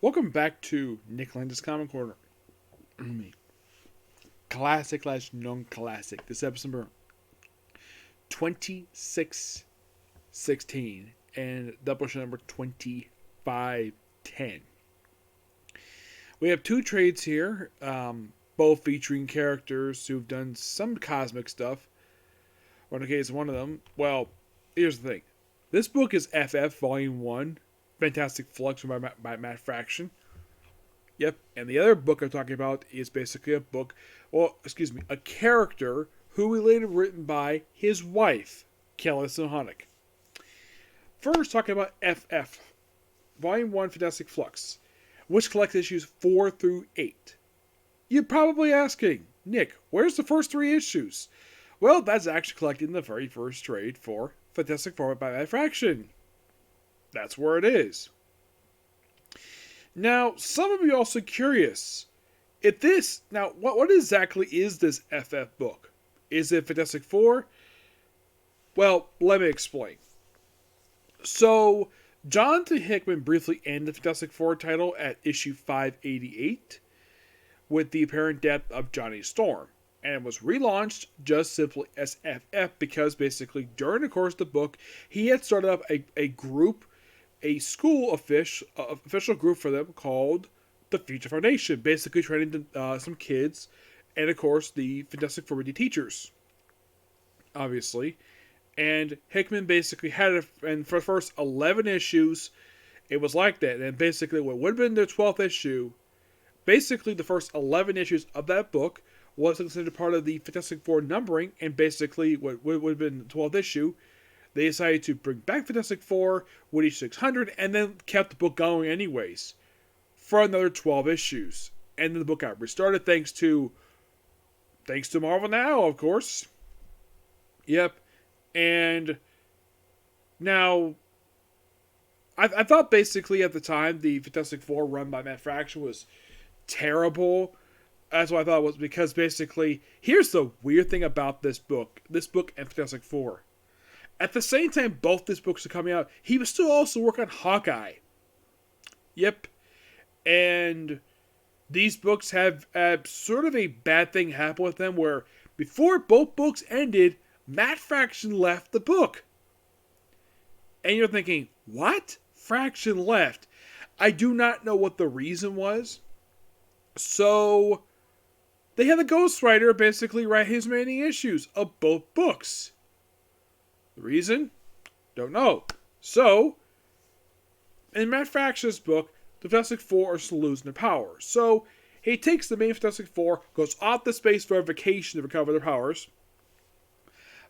Welcome back to Nick Lenz's Comic Corner. Classic slash non-classic. This episode number 2616 and Doubleshot number 2510. We have two trades here, both featuring characters who've done some cosmic stuff. Or in the case of one of them, well, here's the thing. This book is FF Volume 1, Fantastic Flux by Matt Fraction. Yep, and the other book I'm talking about is basically a character who was later written by his wife, Kelly Sohonic. First, talking about FF, Volume 1, Fantastic Flux, which collects issues 4 through 8. You're probably asking, Nick, where's the first 3 issues? Well, that's actually collected in the very first trade for Fantastic Four by Matt Fraction. That's where it is. Now, some of you are also curious. What exactly is this FF book? Is it Fantastic Four? Well, let me explain. So, Jonathan Hickman briefly ended the Fantastic Four title at issue 588 with the apparent death of Johnny Storm. And it was relaunched just simply as FF because basically during the course of the book, he had started up a school official group for them called the Future Foundation, basically training some kids, and of course the Fantastic Four teachers, obviously. And Hickman basically had it, and for the first 11 issues, it was like that. And basically, what would have been their 12th issue, basically the first 11 issues of that book was considered part of the Fantastic Four numbering, and basically what would have been the 12th issue. They decided to bring back Fantastic Four with issue 600 and then kept the book going anyways for another 12 issues. And then the book got restarted thanks to Marvel Now, of course. Yep. And now, I thought basically at the time the Fantastic Four run by Matt Fraction was terrible. That's what I thought it was, because basically, here's the weird thing about this book and Fantastic Four. At the same time both these books are coming out, he was still also working on Hawkeye. Yep. And these books have sort of a bad thing happen with them where before both books ended, Matt Fraction left the book. And you're thinking, what? Fraction left. I do not know what the reason was. So, they had the ghostwriter basically write his remaining issues of both books. The reason? Don't know. So, in Matt Fraction's book, the Fantastic Four are still losing their powers. So, he takes the main Fantastic Four, goes off to space for a vacation to recover their powers.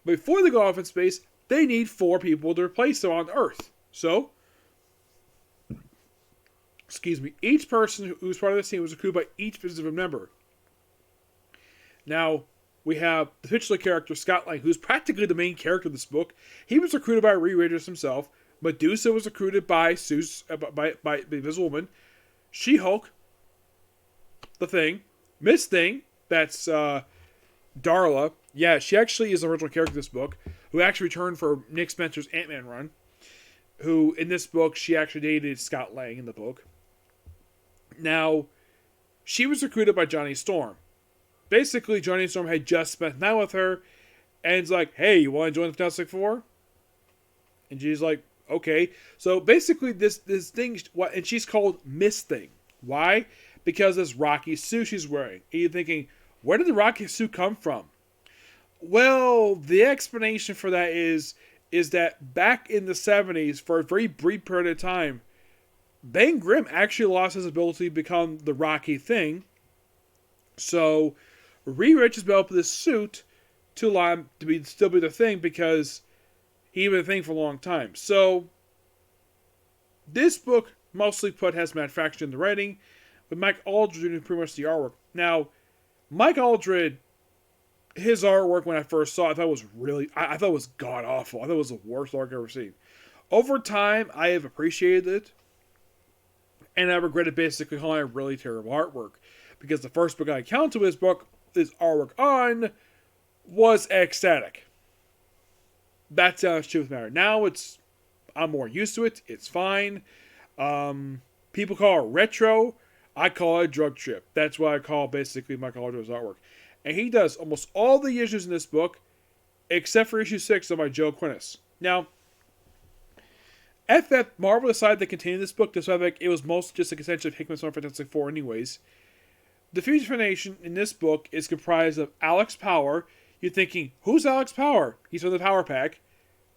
But before they go off in space, they need 4 people to replace them on Earth. So, each person who was part of this team was recruited by each specific member. Now, we have the titular character, Scott Lang, who's practically the main character of this book. He was recruited by Reed Richards himself. Medusa was recruited by by the Invisible Woman. She-Hulk, the Thing. Miss Thing, that's Darla. Yeah, she actually is the original character of this book, who actually returned for Nick Spencer's Ant-Man run. Who, in this book, she actually dated Scott Lang in the book. Now, she was recruited by Johnny Storm. Basically, Johnny Storm had just spent the night with her, and it's like, hey, you want to join the Fantastic Four? And she's like, okay. So basically, this thing, and she's called Miss Thing. Why? Because this Rocky suit she's wearing. And you're thinking, where did the Rocky suit come from? Well, the explanation for that is that back in the 70s, for a very brief period of time, Ben Grimm actually lost his ability to become the Rocky Thing. So, Reed Richards developed this suit to allow him to still be the Thing because he was a Thing for a long time. So, this book, mostly has Matt Fraction in the writing, but Mike Aldred doing pretty much the artwork. Now, Mike Aldred, his artwork when I first saw it, I thought it was god awful. I thought it was the worst artwork I've ever seen. Over time, I have appreciated it, and I regretted basically calling it really terrible artwork. Because the first book I encountered with his artwork on was ecstatic. That's how it's true with matter. Now I'm more used to it. It's fine. People call it retro. I call it a drug trip. That's what I call basically Michelangelo's artwork. And he does almost all the issues in this book, except for issue 6 done by Joe Quinnis. Now, FF Marvel decided to continue this book despite it was mostly just a extension of Hickman's Fantastic Four anyways. The Future Foundation in this book is comprised of Alex Power. You're thinking, who's Alex Power? He's from the Power Pack.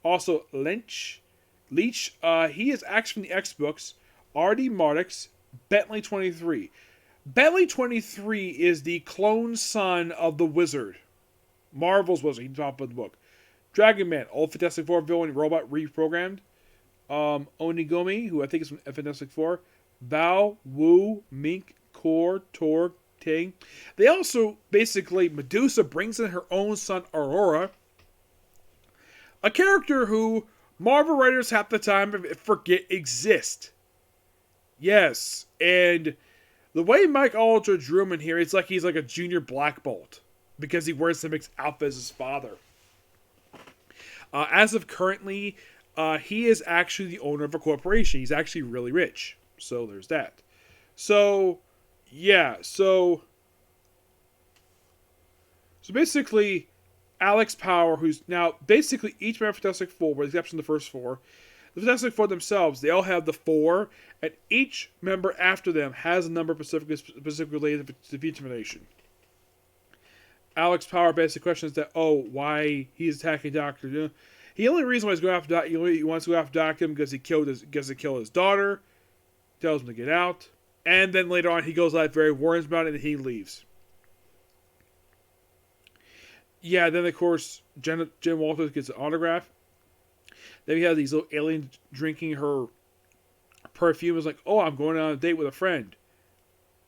Also, Leach. He is actually from the X-Books. R.D. Martix. Bentley 23. Bentley 23 is the clone son of the Wizard. Marvel's Wizard. He's top of the book. Dragon Man. Old Fantastic Four villain robot reprogrammed. Onigumi, who I think is from Fantastic Four. Bao, Wu, Mink, Kor, Torg, Ting. They also, basically, Medusa brings in her own son, Aurora. A character who Marvel writers half the time forget exist. Yes, and the way Mike Alder drew him in here, it's like he's like a junior Black Bolt. Because he wears the mixed outfit as his father. As of currently, he is actually the owner of a corporation. He's actually really rich. So there's that. So, yeah. So basically, Alex Power, who's now basically each member of Fantastic Four, with the exception of the first four, the Fantastic Four themselves, they all have the 4, and each member after them has a number specifically related to the Future Foundation. Alex Power basically questions that, why he's attacking Doctor Doom. The only reason why he's going after he wants to go after Doctor Doom because he killed his daughter, tells him to get out, and then later on he goes out very warns about it and he leaves. Yeah, then of course Jen Walters gets an autograph. Then we have these little aliens drinking her perfume. It's like, I'm going on a date with a friend.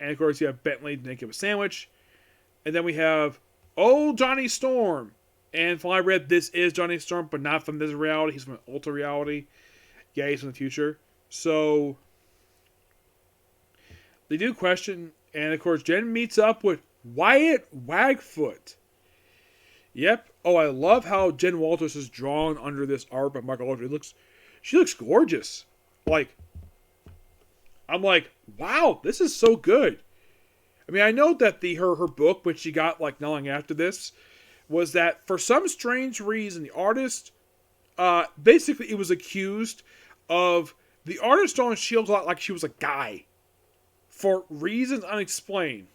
And of course you have Bentley making a sandwich. And then we have Johnny Storm. And from what I read, this is Johnny Storm, but not from this reality. He's from an alter reality. Yeah, he's from the future. So they do question. And of course Jen meets up with Wyatt Wagfoot. Yep. I love how Jen Walters is drawn under this art by Michael Aldridge. She looks gorgeous. I'm like, wow, this is so good. I mean, I know that her book, which she got not long after this, was that for some strange reason, the artist, basically it was accused of, the artist on S.H.I.E.L.D. looked like she was a guy. For reasons unexplained.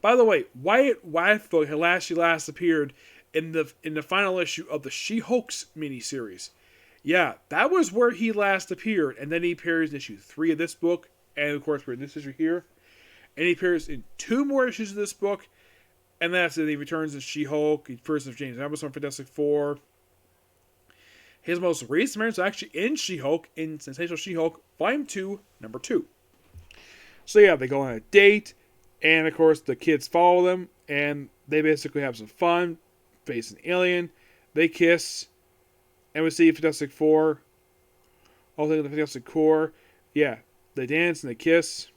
By the way, Wyatt Wagfoot had last appeared in the final issue of the She-Hulk miniseries. Yeah, that was where he last appeared, and then he appears in issue 3 of this book, and of course we're in this issue here, and he appears in 2 more issues of this book, and that's it. He returns as She-Hulk. He appears as James Evans from Fantastic Four. His most recent appearance is actually in She-Hulk, in Sensational She-Hulk, Volume 2, Number 2. So yeah, they go on a date. And, of course, the kids follow them, and they basically have some fun, face an alien, they kiss, and we see Fantastic Four, all the Fantastic Core, yeah, they dance and they kiss,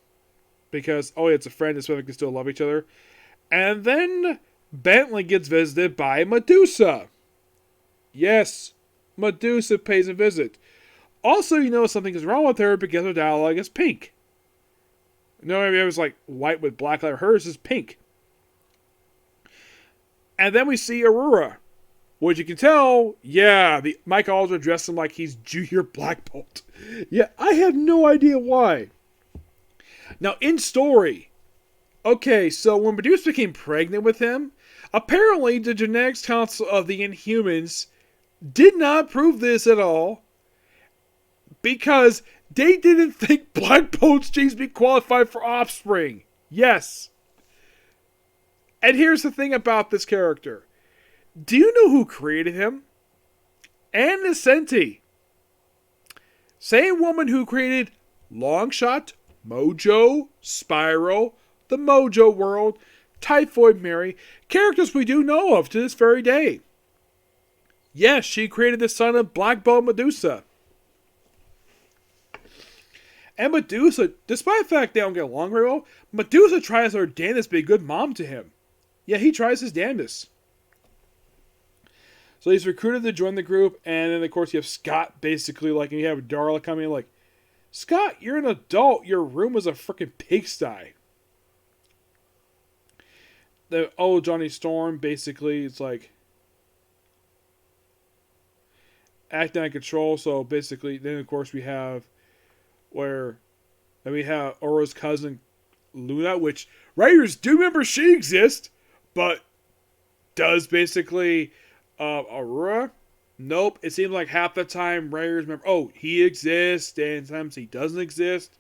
because, it's a friend, that's why they can still love each other. And then, Bentley gets visited by Medusa. Yes, Medusa pays a visit. Also, something is wrong with her because her dialogue is pink. No, maybe it was white with black letter. Hers is pink. And then we see Aurora. Which you can tell, Mike Alder dressed him like he's Junior Black Bolt. Yeah, I have no idea why. Now, in story. Okay, so when Medusa became pregnant with him, apparently the Genetics Council of the Inhumans did not prove this at all. Because they didn't think Black Bolt's genes be qualified for offspring. Yes. And here's the thing about this character. Do you know who created him? Ann Nesenti. Same woman who created Longshot, Mojo, Spiral, the Mojo World, Typhoid Mary, characters we do know of to this very day. Yes, she created the son of Black Bolt Medusa. And Medusa, despite the fact they don't get along very well, Medusa tries her damnedest to be a good mom to him. Yeah, he tries his damnedest. So he's recruited to join the group, and then of course you have Scott basically, and you have Darla coming in Scott, you're an adult. Your room is a freaking pigsty. Johnny Storm, basically, it's like acting out of control. So basically, then of course we have where then we have Aura's cousin Luna, which writers do remember she exists, but does basically Aurora? Nope. It seems like half the time writers remember, oh, he exists, and sometimes he doesn't exist.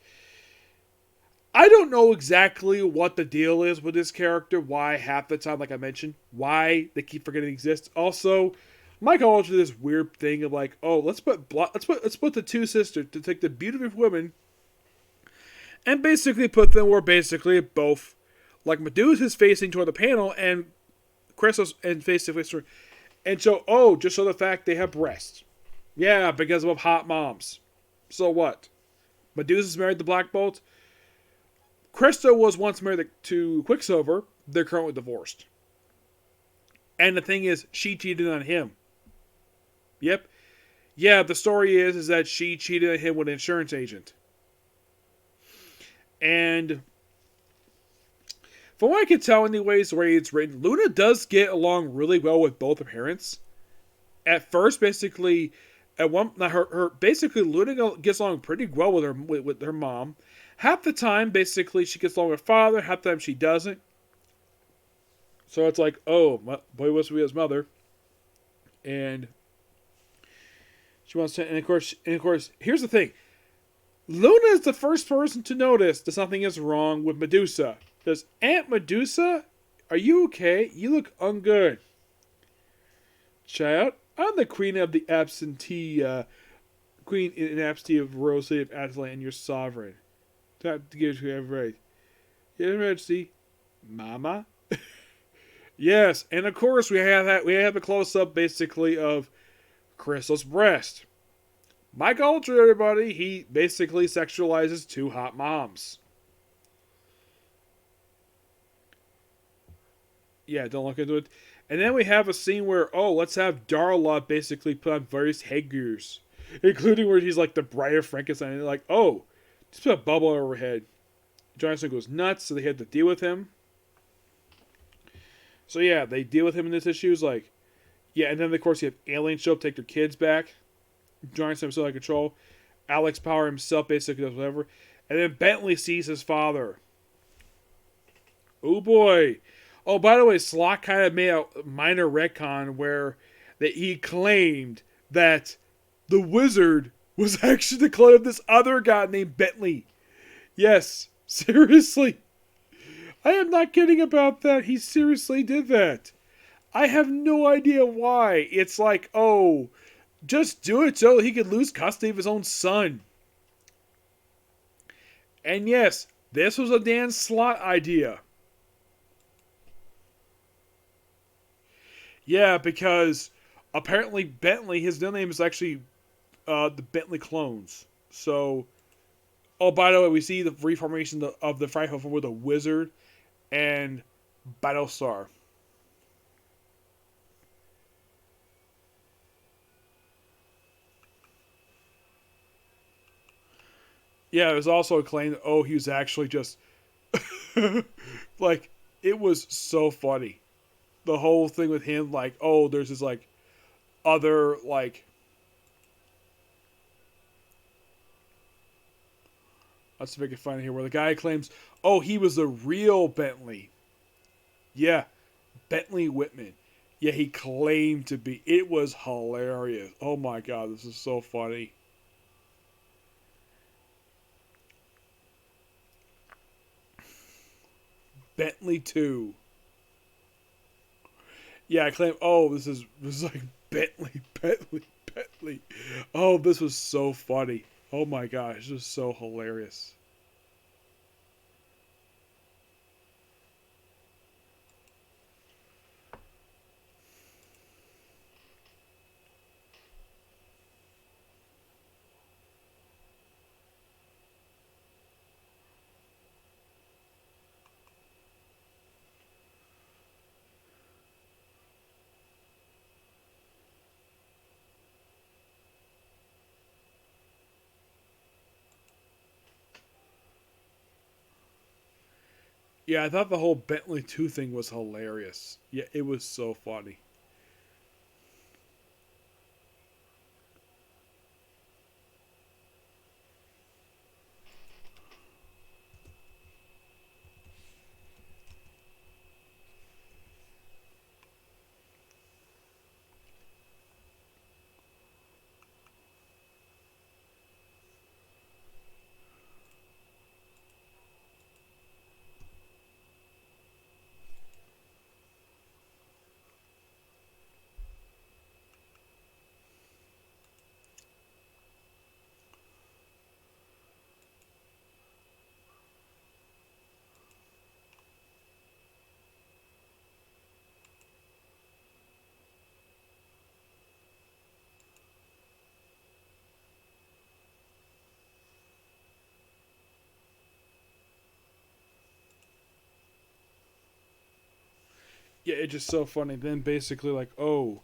I don't know exactly what the deal is with this character. Why half the time, like I mentioned, why they keep forgetting he exists. Also, Mike always did this weird thing of like, oh, let's put the two sisters to take the beautiful women and basically put them where basically both, like Medusa's facing toward the panel and Crystal's and face to face, and so just so the fact they have breasts, yeah, because of hot moms. So what? Medusa's married to Black Bolt. Crystal was once married to Quicksilver. They're currently divorced. And the thing is, she cheated on him. Yep. Yeah, the story is that she cheated on him with an insurance agent. And from what I can tell anyways, the way it's written, Luna does get along really well with both her parents. At first, basically, basically Luna gets along pretty well with her mom. Half the time, basically, she gets along with her father. Half the time, she doesn't. So it's like, oh, boy wants to be his mother, and she wants to. And of course, here's the thing: Luna is the first person to notice that something is wrong with Medusa. Does Aunt Medusa, are you okay? You look ungood. Child, I'm the queen of the absentee, queen in absentee of royal city of Atlantis, and your sovereign. Time to give to everybody. Your Majesty, Mama. Yes, and of course we have a close up basically of Crystal's breast. My culture, everybody, he basically sexualizes two hot moms. Yeah, don't look into it. And then we have a scene where, let's have Darla basically put on various headgears, including where he's like the Bride of Frankenstein, and they're like, just put a bubble over her head. Johnson goes nuts, so they had to deal with him. So yeah, they deal with him in this issue. Like, yeah, and then of course you have aliens show up, take their kids back. Johnson himself out of control. Alex Power himself basically does whatever. And then Bentley sees his father. Oh boy. Oh, by the way, Slot kind of made a minor retcon where that he claimed that the wizard was actually the clone of this other guy named Bentley. Yes, seriously. I am not kidding about that. He seriously did that. I have no idea why. It's like, just do it so he could lose custody of his own son. And yes, this was a Dan Slott idea. Yeah, because apparently Bentley, his real name is actually the Bentley clones. So, by the way, we see the reformation of the Frightful Four with a wizard and Battlestar. Yeah, it was also a claim that, he was actually just... like, it was so funny. The whole thing with him, like, there's this, like, other, like... Let's see if I can find it here, where the guy claims, he was the real Bentley. Yeah, Bentley Whitman. Yeah, he claimed to be. It was hilarious. Oh my god, this is so funny. Bentley 2. Yeah, I claim, this is like Bentley. Oh, this was so funny. Oh my gosh, this is so hilarious. Yeah, I thought the whole Bentley 2 thing was hilarious. Yeah, it was so funny. Yeah, it's just so funny. Then basically, like, oh,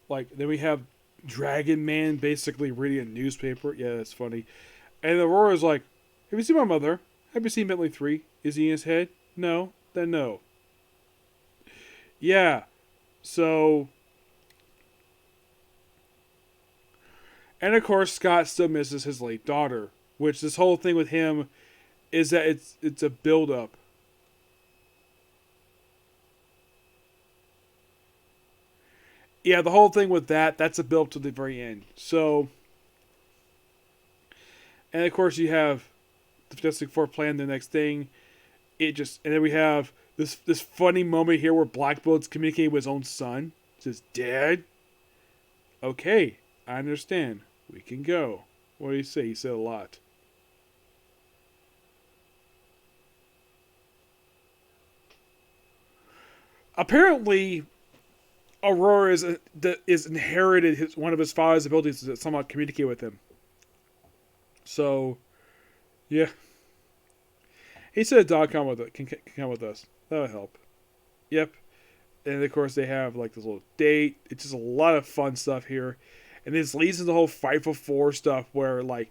like, then we have Dragon Man basically reading a newspaper. Yeah, that's funny. And Aurora's like, have you seen my mother? Have you seen Bentley 3? Is he in his head? No? Then no. Yeah, so. And of course, Scott still misses his late daughter, which this whole thing with him is that it's a build up. Yeah, the whole thing with that's a build to the very end. So, and of course you have the Fantastic Four plan the next thing. It just, and then we have this funny moment here where Black Bolt's communicating with his own son. Says, "Dad, okay, I understand. We can go." What do you say? He said a lot. Apparently, Aurora is inherited one of his father's abilities to somehow communicate with him. So, yeah, he said a dog can come with us. That'll help. Yep. And of course they have like this little date. It's just a lot of fun stuff here, and this leads to the whole fight for four stuff where like,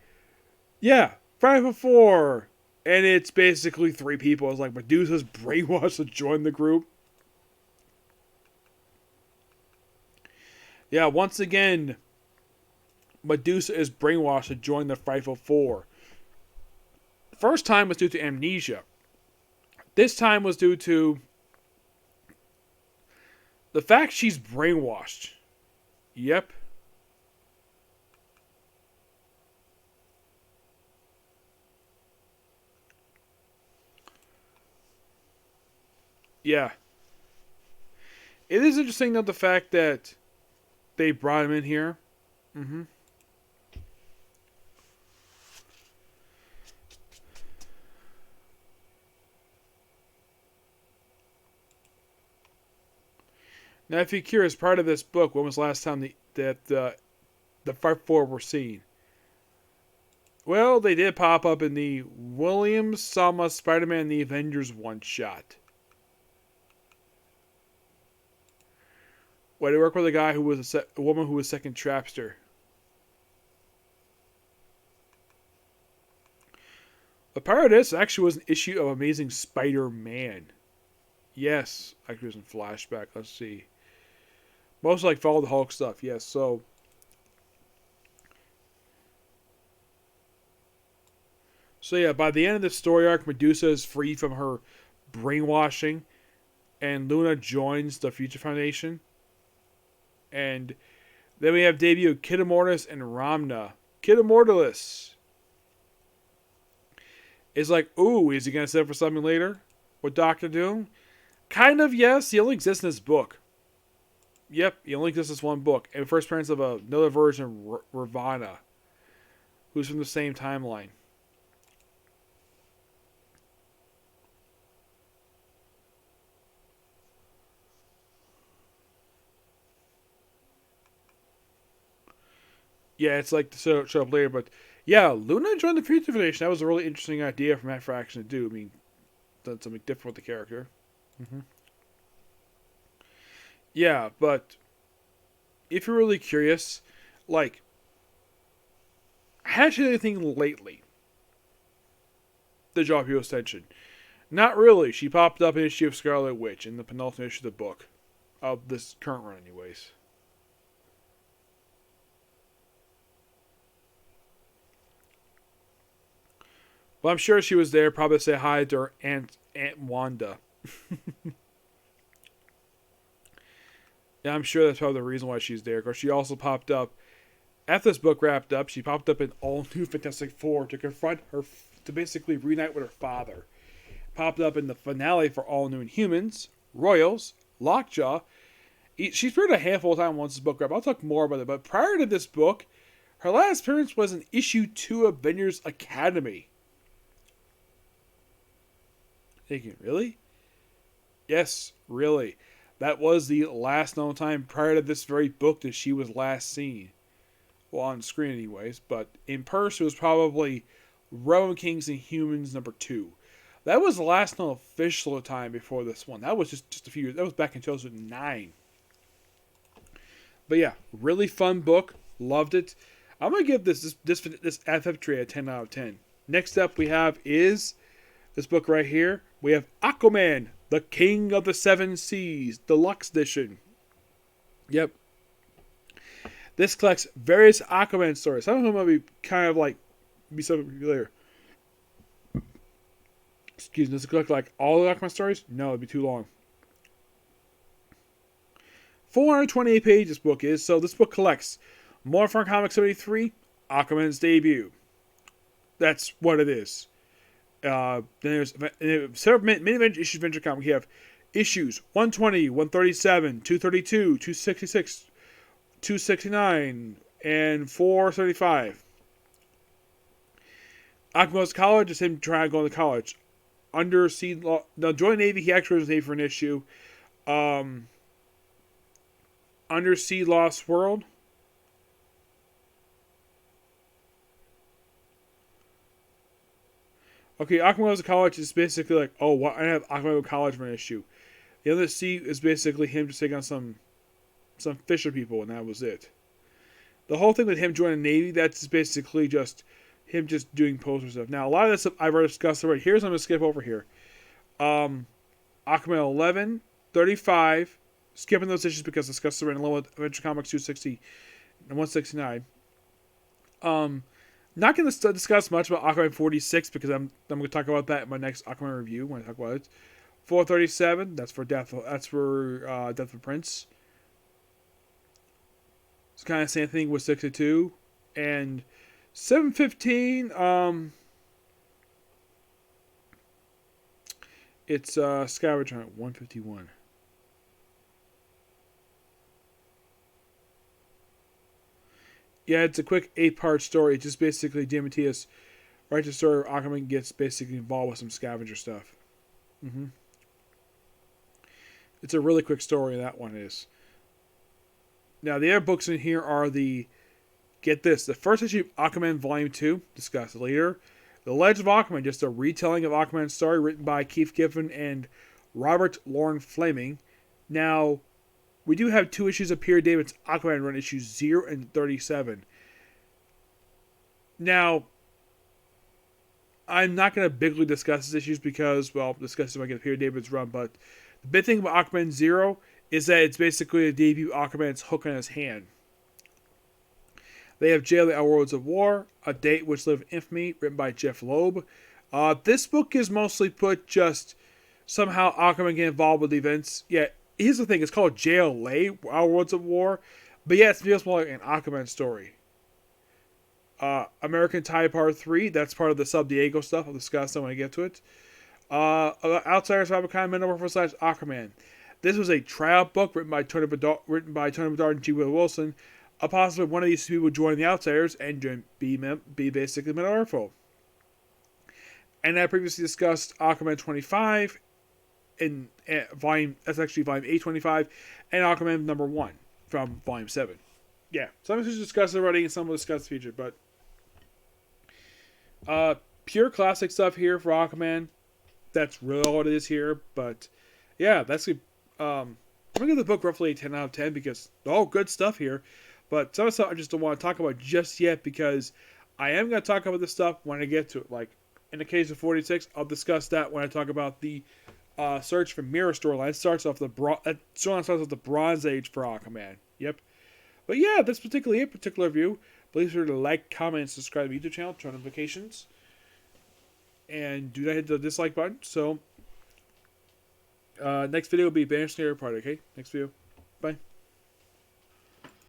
yeah, fight for four, and it's basically three people. It's like Medusa's brainwashed to join the group. Yeah, once again, Medusa is brainwashed to join the fight for four. First time was due to amnesia. This time was due to the fact she's brainwashed. Yep. Yeah. It is interesting though the fact that they brought him in here. Mm-hmm. Now, if you're curious, part of this book, when was the last time the Fight Four were seen? Well, they did pop up in the Williams Sama Spider-Man and the Avengers one shot. Where they work with a guy who was a woman who was second Trapster. But part of this actually was an issue of Amazing Spider-Man. Yes, actually was in flashback. Let's see. Most like follow the Hulk stuff. Yes, so yeah. By the end of the story arc, Medusa is free from her brainwashing, and Luna joins the Future Foundation. And then we have debut Kid Immortus and Ramna. Kid Immortalis is like, ooh, is he gonna set up for something later with Doctor Doom? Kind of, yes. He only exists in this book. Yep, he only exists in this one book. And first appearance of another version of Ravana, who's from the same timeline. Yeah, it's like to show up later, but yeah, Luna joined the Future Foundation. That was a really interesting idea for Matt Fraction to do. I mean, done something different with the character. Mm-hmm. Yeah, but if you're really curious, like, I haven't seen anything lately to draw people's attention. Not really. She popped up in an issue of Scarlet Witch in the penultimate issue of the book. Of this current run, anyways. But I'm sure she was there probably to say hi to her Aunt Wanda. Yeah, I'm sure that's probably the reason why she's there. Because she also popped up, after this book wrapped up, she popped up in All New Fantastic Four to confront her, to basically reunite with her father. Popped up in the finale for All New Inhumans, Royals, Lockjaw. She's appeared a handful of times once this book wrapped. I'll talk more about it. But prior to this book, her last appearance was in issue 2 of Avengers Academy. Thinking, really? Yes, really. That was the last known time prior to this very book that she was last seen. Well, on screen anyways, but in person it was probably Rowan King's Inhumans number 2. That was the last known official time before this one. That was just a few years. That was back in 2009. But yeah, really fun book. Loved it. I'm going to give this FF tree a 10 out of 10. Next up we have is this book right here. We have Aquaman, the King of the Seven Seas, Deluxe Edition. Yep. This collects various Aquaman stories. Some of them might be kind of like, be something familiar. Excuse me, does it collect like all the Aquaman stories? No, it'd be too long. 428 pages this book is, so this book collects More Fun Comics 73, Aquaman's debut. That's what it is. Then there's several mini issues of Adventure Comics. We have issues 120, 137, 232, 266, 269, and 435. Aquaman's college is him trying to go into college. Undersea law. Now, join the Navy. He actually was Navy for an issue. Undersea Lost World. Okay, Aquaman goes to college is basically like, oh, what? I have Aquaman go to college for an issue. The other sea is basically him just taking on some fisher people, and that was it. The whole thing with him joining the Navy, that's basically just him just doing poster stuff. Now, a lot of this stuff I've already discussed already. Here's what I'm going to skip over here. Aquaman 11, 35, skipping those issues because I discussed already along with Adventure Comics 260 and 169. Not going to discuss much about Aquaman 46 because I'm going to talk about that in my next Aquaman review when I talk about it. 437, that's for Death of Prince. It's kind of the same thing with 62. And 715, it's Scavenger Hunt 151. Yeah, it's a quick 8-part story. It's just basically DeMatteis writes a story where Aquaman gets basically involved with some scavenger stuff. It's a really quick story, that one is. Now, the other books in here are get this, the first issue of Aquaman Volume 2, discussed later. The Legend of Aquaman, just a retelling of Aquaman's story written by Keith Giffen and Robert Loren Fleming. Now, we do have 2 issues of Peter David's Aquaman run, issues 0 and 37. Now, I'm not going to bigly discuss these issues because, well, discuss it when I get Peter David's run, but the big thing about Aquaman 0 is that it's basically a debut Aquaman's hook on his hand. They have Jail the Outworlds of War, A Date Which Lived in Infamy, written by Jeff Loeb. This book is mostly put just somehow Aquaman get involved with events. Yeah, here's the thing, it's called Jail Lay, Outworlds of War, but yeah, it feels more like an Aquaman story. American Tie Part 3, that's part of the Sub Diego stuff. I'll discuss that when I get to it. Outsiders of Abercrombie, Metamorphosis / Aquaman. This was a tryout book written by Tony Bedard and G. Will Wilson. Possibly one of these people join the Outsiders and be basically Metamorpho. And I previously discussed Aquaman 25 in volume. That's actually volume 825, and Aquaman number 1 from volume 7. Yeah, some of this is discussed already, and some will discuss the future, but pure classic stuff here for Aquaman. That's really all it is here, but yeah, that's I'm gonna give the book roughly a 10 out of 10 because all good stuff here, but some of the stuff I just don't want to talk about just yet because I am gonna talk about this stuff when I get to it. Like in the case of 46, I'll discuss that when I talk about the search for mirror storyline. It starts off the Bronze Age for Aquaman. Yep. But yeah, that's particularly it. Particular review. Please be sure to like, comment, and subscribe to the YouTube channel. Turn on notifications. And do not hit the dislike button. So, next video will be Banner Scenario Party, okay? Next video. Bye.